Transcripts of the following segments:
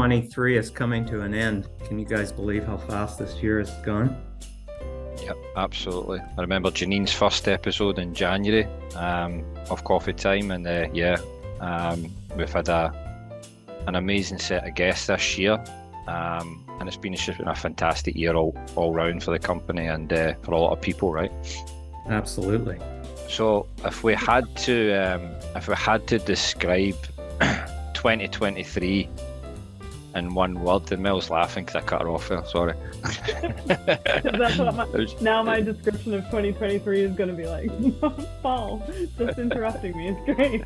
2023 is coming to an end. Can you guys believe how fast this year has gone? Yep, absolutely. I remember Janine's first episode in January of Coffee Time, and we've had an amazing set of guests this year, and it's just been a fantastic year all round for the company and for a lot of people, right? Absolutely. So if we had to describe 2023 in one word, and Mel's laughing because I cut her off there, sorry. That's what my description of 2023 is going to be like. Paul, just interrupting me, it's great.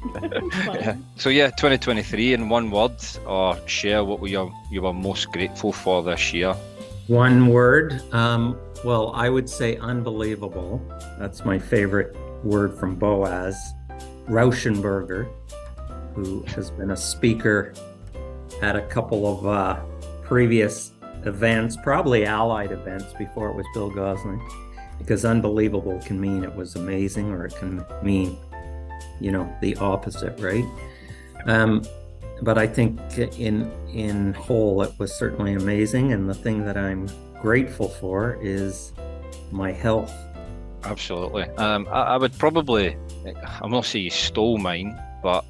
Yeah. So 2023 in one word, or share what you were most grateful for this year. One word, well, I would say unbelievable. That's my favorite word from Boaz. Rauschenberger, who has been a speaker at a couple of previous events, probably allied events before it was Bill Gosling, because unbelievable can mean it was amazing, or it can mean, the opposite, right? But I think in whole, it was certainly amazing. And the thing that I'm grateful for is my health. Absolutely. I would probably, I'm not saying you stole mine, but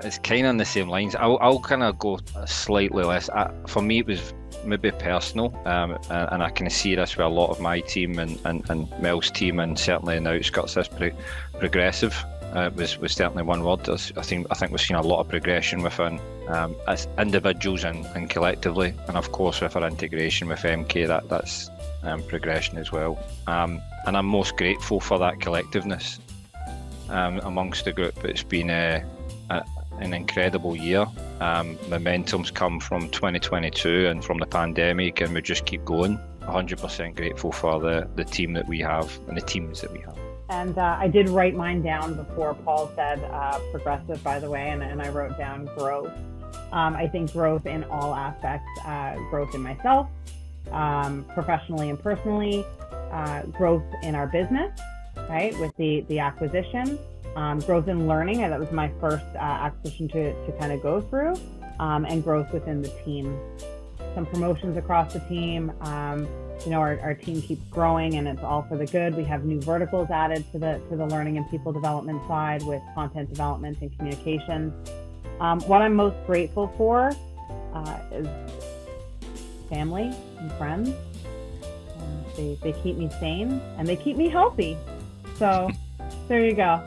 it's kind of on the same lines. I'll kind of go slightly less. For me, it was maybe personal, and I can see this with a lot of my team and Mel's team, and certainly in the outskirts, this progressive was certainly one word. I think we've seen a lot of progression within as individuals and collectively, and of course with our integration with MK, that's progression as well. And I'm most grateful for that collectiveness amongst the group. It's been an incredible year. Momentum's come from 2022 and from the pandemic, and we just keep going. 100% grateful for the team that we have and the teams that we have. And I did write mine down before Paul said progressive, by the way, and I wrote down growth. I think growth in all aspects, growth in myself, professionally and personally, growth in our business, right, with the acquisition, growth in learning, and that was my first acquisition to kind of go through, and growth within the team. Some promotions across the team. Our team keeps growing, and it's all for the good. We have new verticals added to the learning and people development side with content development and communication. What I'm most grateful for is family and friends. They keep me sane and they keep me healthy. So there you go.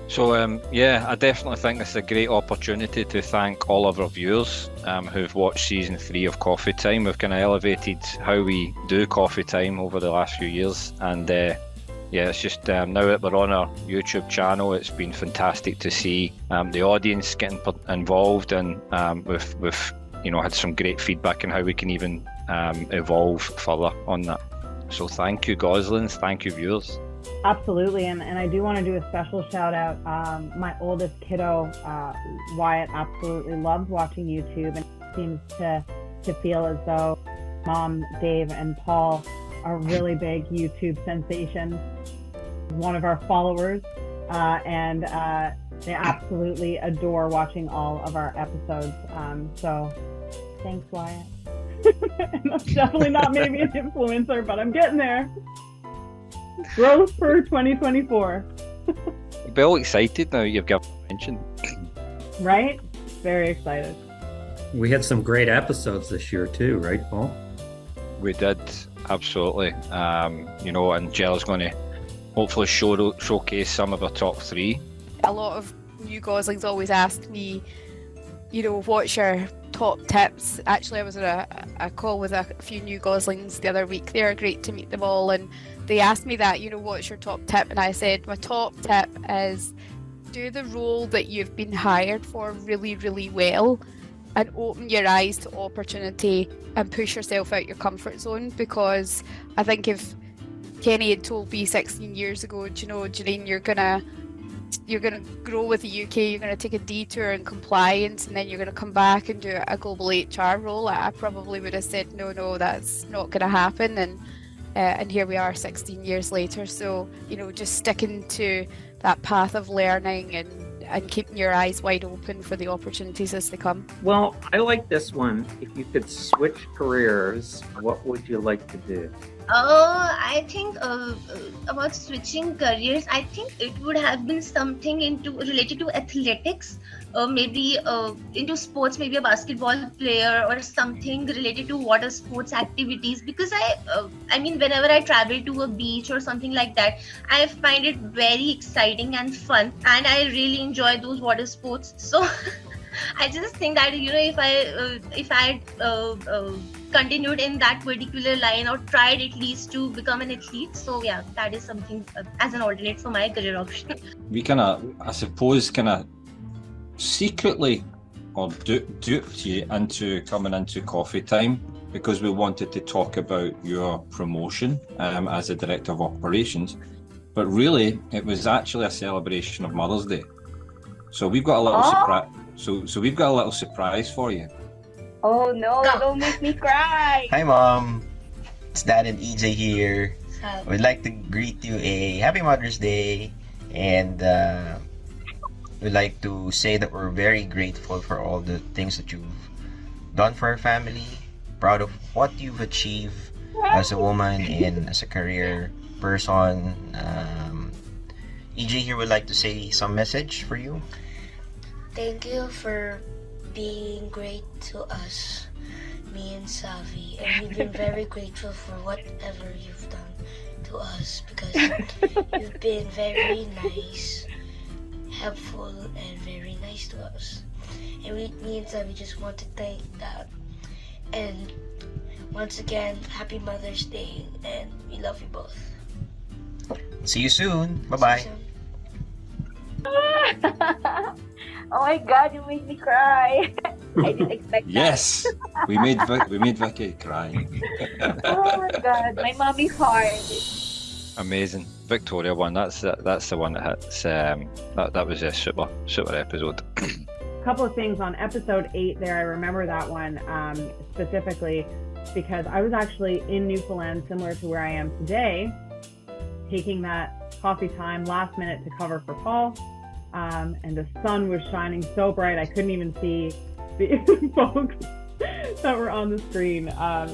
So I definitely think this is a great opportunity to thank all of our viewers who've watched season 3 of Coffee Time. We've kind of elevated how we do Coffee Time over the last few years, and it's just now that we're on our YouTube channel, it's been fantastic to see the audience getting involved, and we've had some great feedback on how we can even evolve further on that. So thank you, Goslings, thank you, viewers. Absolutely, and I do want to do a special shout out. My oldest kiddo, Wyatt, absolutely loves watching YouTube, and seems to feel as though Mom, Dave, and Paul are really big YouTube sensations. One of our followers, and they absolutely adore watching all of our episodes. So thanks, Wyatt. I'm definitely not maybe an influencer, but I'm getting there. Growth for 2024. You'll be all excited now you've got mentioned. Right? Very excited. We had some great episodes this year too, right, Paul? We did, absolutely. And Jill's going to hopefully showcase some of our top 3. A lot of new Goslings always ask me, what's your top tips? Actually, I was on a call with a few new Goslings the other week. They are great to meet them all, and they asked me that, what's your top tip? And I said, my top tip is do the role that you've been hired for really, really well, and open your eyes to opportunity and push yourself out your comfort zone. Because I think if Kenny had told me 16 years ago, Janine, you're gonna grow with the UK, you're gonna take a detour in compliance, and then you're gonna come back and do a global HR role, I probably would have said no, that's not gonna happen. And here we are 16 years later. So just sticking to that path of learning and keeping your eyes wide open for the opportunities as they come. Well, I like this one. If you could switch careers, what would you like to do? I think about switching careers, I think it would have been something related to athletics, maybe into sports, maybe a basketball player or something related to water sports activities. Because I mean, whenever I travel to a beach or something like that, I find it very exciting and fun, and I really enjoy those water sports. So I just think that if I continued in that particular line or tried at least to become an athlete, so yeah, that is something as an alternate for my career option. We I suppose, secretly or duped you into coming into coffee time because we wanted to talk about your promotion as a director of operations, but really it was actually a celebration of Mother's Day. So we've got a little surprise. So we've got a little surprise for you. Oh no, don't make me cry. Hi Mom, it's Dad and EJ here. Hi. We'd like to greet you a Happy Mother's Day, and we'd like to say that we're very grateful for all the things that you've done for our family, proud of what you've achieved as a woman and as a career person. EJ here would like to say some message for you. Thank you for being great to us, me and Savi, and we've been very grateful for whatever you've done to us because you've been very nice, helpful, and very nice to us. And me and Savi just want to thank that. And once again, Happy Mother's Day, and we love you both. See you soon. Bye-bye. See you soon. Oh my god, you made me cry. I didn't expect that. Yes, we made Vicky cry. Oh my god, my mommy's heart. Amazing. Victoria one. That's the one that hits. That was a super episode. A couple of things on episode 8 there. I remember that one specifically because I was actually in Newfoundland, similar to where I am today, taking that coffee time last minute to cover for Paul. And the sun was shining so bright I couldn't even see the folks that were on the screen.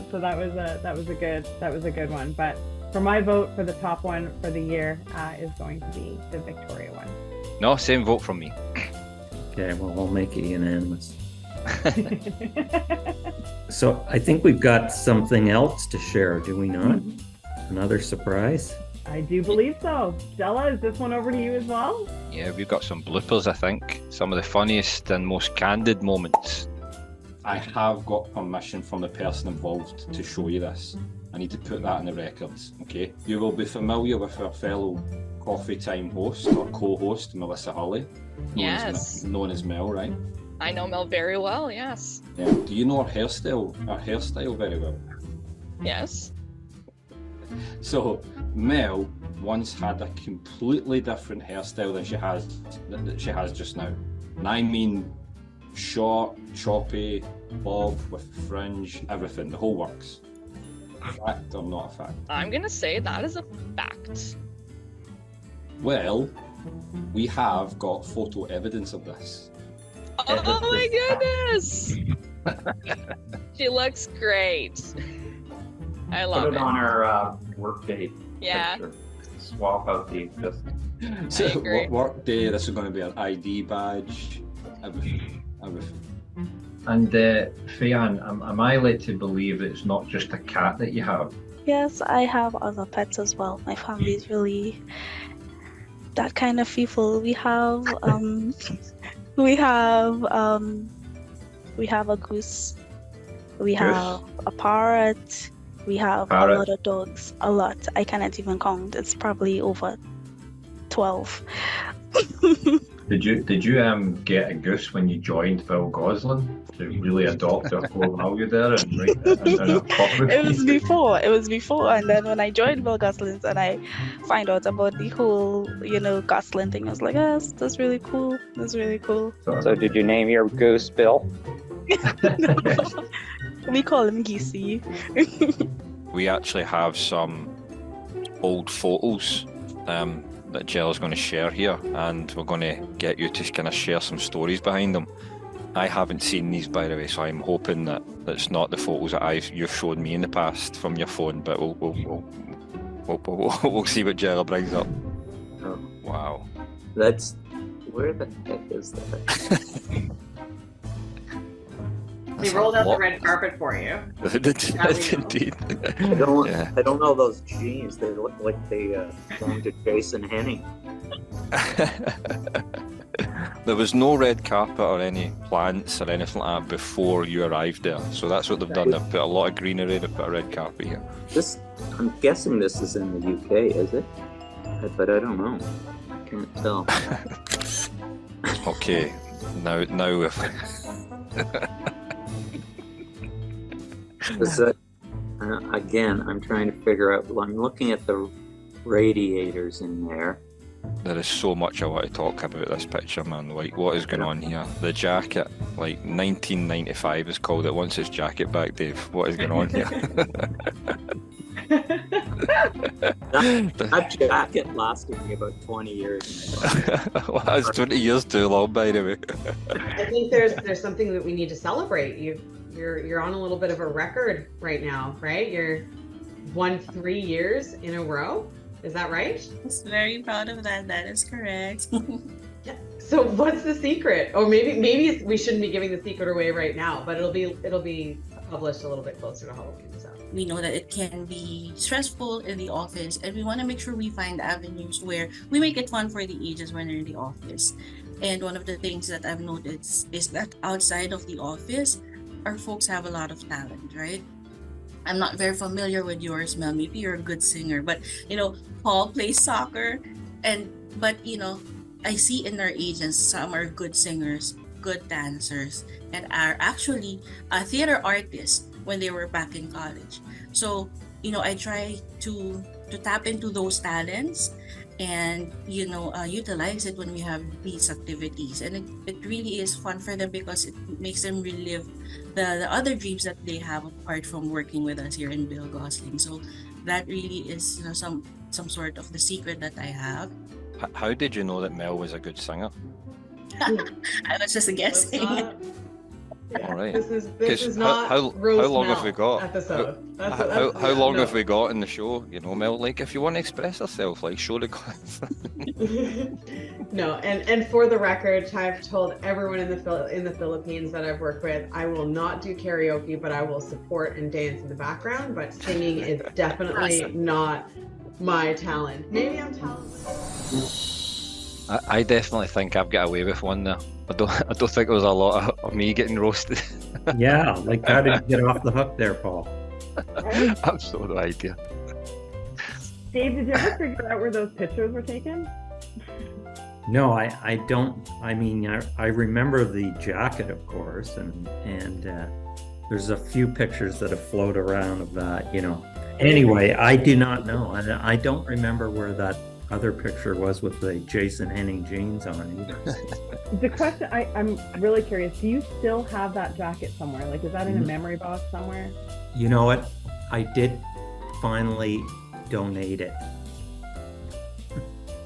So that was a good one. But for my vote for the top one for the year is going to be the Victoria one. No, same vote from me. Okay, well, we'll make it unanimous. So I think we've got something else to share, do we not? Another surprise? I do believe so. Stella, is this one over to you as well? Yeah, we've got some bloopers, I think. Some of the funniest and most candid moments. I have got permission from the person involved to show you this. I need to put that in the records, okay? You will be familiar with our fellow Coffee Time host or co-host, Melissa Hurley. Known as Mel, right? I know Mel very well, yes. Yeah. Do you know her hairstyle very well? Yes. So Mel once had a completely different hairstyle than she has just now. And I mean short, choppy, bob with fringe, everything, the whole works. Fact or not a fact? I'm gonna say that is a fact. Well, we have got photo evidence of this. Oh my goodness! She looks great. I love Put it. it on our workday Yeah. picture. Swap out the existing. So agree. work day, this is going to be an ID badge, everything. And Fian, am I led to believe it's not just a cat that you have? Yes, I have other pets as well. My family is really that kind of people. We have we have a goose. We have a parrot. We have a lot of dogs. A lot. I cannot even count. It's probably over 12. Did you get a goose when you joined Bill Gosling to really adopt a whole value there and a proper? It was before, and then when I joined Bill Gosling's and I find out about the whole, Gosling thing, I was like, yes, that's really cool. That's really cool. So did you name your goose Bill? We call him Geesey. We actually have some old photos that Jill's going to share here, and we're going to get you to kind of share some stories behind them. I haven't seen these, by the way, so I'm hoping that it's not the photos that you've shown me in the past from your phone, but we'll see what Jill brings up. Oh, Wow. Where the heck is that? He rolled out the red carpet for you. Indeed. I don't know those jeans. They look like they belong to Jason Henning. There was no red carpet or any plants or anything like that before you arrived there. So that's what they've done. They've put a lot of greenery. They've put a red carpet here. I'm guessing this is in the UK, is it? But I don't know. I can't tell. Okay. Now if again, I'm trying to figure out. I'm looking at the radiators in there. there is so much I want to talk about this picture, man. Like, what is going on here? The jacket, like 1995 is called it. Once it's jacket back, Dave. What is going on here? That jacket lasted me about 20 years. Well, that's 20 years too long, by the way. I think there's something that we need to celebrate. You're on a little bit of a record right now, right? You're won 3 years in a row. Is that right? I'm very proud of that. That is correct. Yeah. So what's the secret? Or maybe we shouldn't be giving the secret away right now, but it'll be published a little bit closer to Halloween. So We know that it can be stressful in the office, and we want to make sure we find avenues where we make it fun for the ages when they're in the office. And one of the things that I've noticed is that outside of the office, our folks have a lot of talent, right? I'm not very familiar with yours, Mel. Maybe you're a good singer, but Paul plays soccer, but I see in our agents some are good singers, good dancers, and are actually theater artists when they were back in college. So I try to tap into those talents and utilize it when we have these activities, and it really is fun for them because it makes them relive the other dreams that they have apart from working with us here in Bill Gosling. So that really is some sort of the secret that I have. How did you know that Mel was a good singer? I was just guessing. All right. This is not how long have we got? Episode. How long have we got in the show? Mel, like, if you want to express yourself, like, show the class. No, and for the record, I've told everyone in the Philippines that I've worked with, I will not do karaoke, but I will support and dance in the background. But singing is definitely not my talent. Maybe I'm talented. I definitely think I've got away with one there. I don't think there was a lot of me getting roasted. Yeah, like, how did you get off the hook there, Paul? I've so no idea. Dave, did you ever figure out where those pictures were taken? No, I don't. I mean, I remember the jacket, of course, and there's a few pictures that have floated around of that, Anyway, I do not know. I don't remember where that other picture was with the Jason Henning jeans on either. The question, I'm really curious, do you still have that jacket somewhere? Like, is that in a memory box somewhere? You know what? I did finally donate it.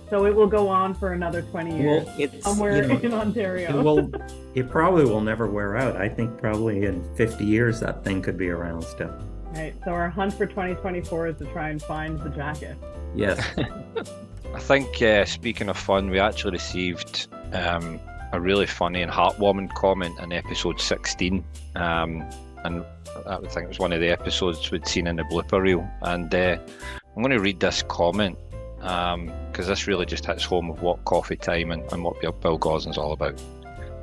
So it will go on for another 20 years somewhere in Ontario. It probably will never wear out. I think probably in 50 years that thing could be around still. Right. So our hunt for 2024 is to try and find the jacket. Yes. I think, speaking of fun, we actually received a really funny and heartwarming comment in episode 16. And I think it was one of the episodes we'd seen in the blooper reel. And I'm going to read this comment because this really just hits home of what coffee time and what Bill Gosling's all about.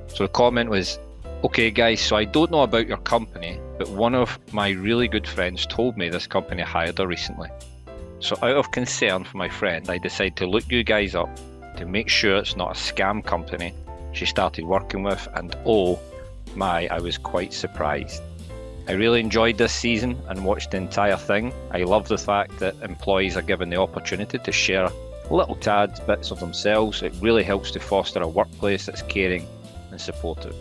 So the comment was, "Okay guys, so I don't know about your company, but one of my really good friends told me this company hired her recently. So out of concern for my friend, I decided to look you guys up to make sure it's not a scam company she started working with, and oh my, I was quite surprised. I really enjoyed this season and watched the entire thing. I love the fact that employees are given the opportunity to share little tad bits of themselves. It really helps to foster a workplace that's caring and supportive.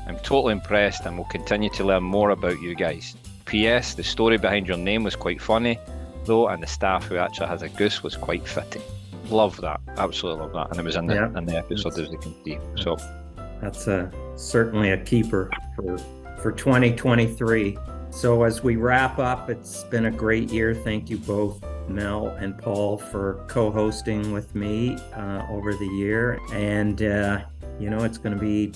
I'm totally impressed and will continue to learn more about you guys. P.S. The story behind your name was quite funny, though, and the staff who actually has a goose was quite fitting." love that. Absolutely love that. And it was in the episode, as you can see. So that's certainly a keeper for 2023. So as we wrap up, it's been a great year. Thank you both, Mel and Paul, for co-hosting with me over the year. And, it's going to be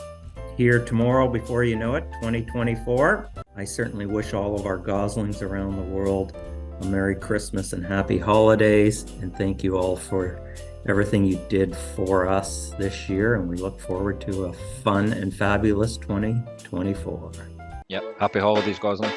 here tomorrow before you know it, 2024. I certainly wish all of our Goslings around the world a Merry Christmas and Happy Holidays. And thank you all for everything you did for us this year. And we look forward to a fun and fabulous 2024. Yep. Happy holidays, Gosling.